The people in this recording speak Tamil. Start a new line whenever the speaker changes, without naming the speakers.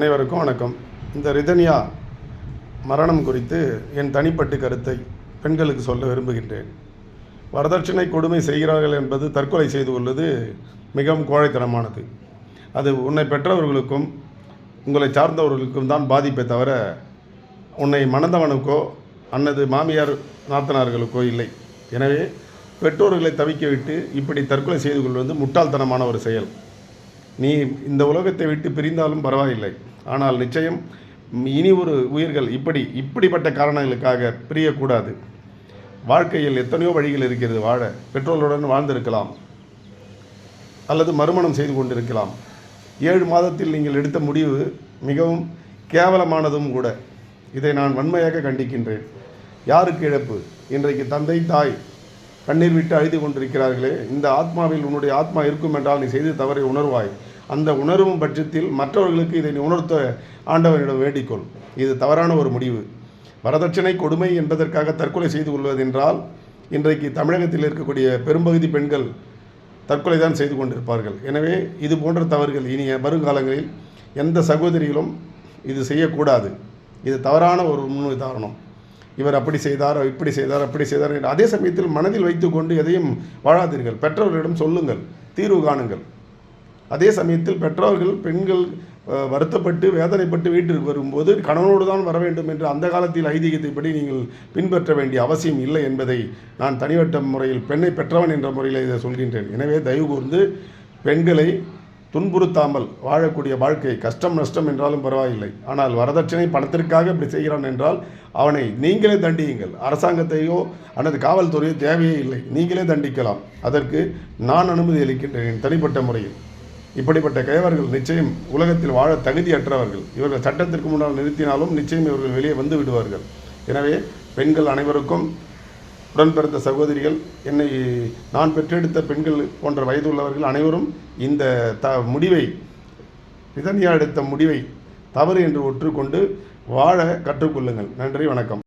அனைவருக்கும் வணக்கம். இந்த ரிதன்யா மரணம் குறித்து என் தனிப்பட்ட கருத்தை பெண்களுக்கு சொல்ல விரும்புகின்றேன். வரதட்சணை கொடுமை செய்கிறார்கள் என்பது தற்கொலை செய்து கொள்வது மிகவும் கோழைத்தனமானது. அது உன்னை பெற்றவர்களுக்கும் உங்களை சார்ந்தவர்களுக்கும் தான் பாதிப்பே தவிர உன்னை மணந்தவனுக்கோ அல்லது மாமியார் நாத்தனார்களுக்கோ இல்லை. எனவே பெற்றோர்களை தவிக்க விட்டு இப்படி தற்கொலை செய்து கொள்வது முட்டாள்தனமான ஒரு செயல். நீ இந்த உலகத்தை விட்டு பிரிந்தாலும் பரவாயில்லை, ஆனால் நிச்சயம் இனி ஒரு உயிர்கள் இப்படிப்பட்ட காரணங்களுக்காக பிரியக்கூடாது. வாழ்க்கையில் எத்தனையோ வழிகள் இருக்கிறது. வாழ பெற்றோர்களுடன் வாழ்ந்திருக்கலாம் அல்லது மறுமணம் செய்து கொண்டிருக்கலாம். 7 மாதத்தில் நீங்கள் எடுத்த முடிவு மிகவும் கேவலமானதும் கூட. இதை நான் வன்மையாக கண்டிக்கின்றேன். யாருக்கு இழப்பு? இன்றைக்கு தந்தை தாய் கண்ணீர் விட்டு அழுது கொண்டிருக்கிறார்களே. இந்த ஆத்மாவில் உன்னுடைய ஆத்மா இருக்கும் என்றால் நீ செய்து தவறை உணர்வாய். அந்த உணர்வும் பட்சத்தில் மற்றவர்களுக்கு இதை நீ உணர்த்த ஆண்டவனிடம் வேண்டிக்கொள். இது தவறான ஒரு முடிவு. வரதட்சணை கொடுமை என்பதற்காக தற்கொலை செய்து கொள்வதென்றால் இன்றைக்கு தமிழகத்தில் இருக்கக்கூடிய பெரும்பகுதி பெண்கள் தற்கொலை தான் செய்து கொண்டிருப்பார்கள். எனவே இது போன்ற தவறுகள் இனிய வருங்காலங்களில் எந்த சகோதரிகளும் இது செய்யக்கூடாது. இது தவறான ஒரு முன்னுதாரணம். இவர் அப்படி செய்தார், இப்படி செய்தார், அப்படி செய்தார் என்று அதே சமயத்தில் மனதில் வைத்துக்கொண்டு எதையும் வாழாதீர்கள். பெற்றவர்களிடம் சொல்லுங்கள், தீர்வு காணுங்கள். அதே சமயத்தில் பெற்றவர்கள் பெண்கள் வருத்தப்பட்டு வேதனைப்பட்டு வீட்டிற்கு வரும்போது கணவனோடு தான் வர வேண்டும் என்று அந்த காலத்தில் ஐதீகத்தைப்படி நீங்கள் பின்பற்ற வேண்டிய அவசியம் இல்லை என்பதை நான் தனிப்பட்ட முறையில் பெண்ணை பெற்றவன் என்ற முறையில் இதை சொல்கின்றேன். எனவே தயவு கூர்ந்து பெண்களை துன்புறுத்தாமல் வாழக்கூடிய வாழ்க்கை கஷ்டம் நஷ்டம் என்றாலும் பரவாயில்லை. ஆனால் வரதட்சணை பணத்திற்காக இப்படி செய்கிறான் என்றால் அவனை நீங்களே தண்டியுங்கள். அரசாங்கத்தையோ அல்லது காவல்துறையோ தேவையே இல்லை, நீங்களே தண்டிக்கலாம். அதற்கு நான் அனுமதி அளிக்கின்றேன் தனிப்பட்ட முறையில். இப்படிப்பட்ட கைவர்கள் நிச்சயம் உலகத்தில் வாழ தகுதியற்றவர்கள். இவர்கள் சட்டத்திற்கு முன்னால் நிறுத்தினாலும் நிச்சயம் இவர்கள் வெளியே வந்து விடுவார்கள். எனவே பெண்கள் அனைவருக்கும், உடன் பிறந்த சகோதரிகள், என்னை நான் பெற்றெடுத்த பெண்கள் போன்ற வயது உள்ளவர்கள் அனைவரும் இந்த முடிவை, ரிதன்யா எடுத்த முடிவை தவறு என்று ஒற்றுக்கொண்டு வாழ கற்றுக்கொள்ளுங்கள். நன்றி, வணக்கம்.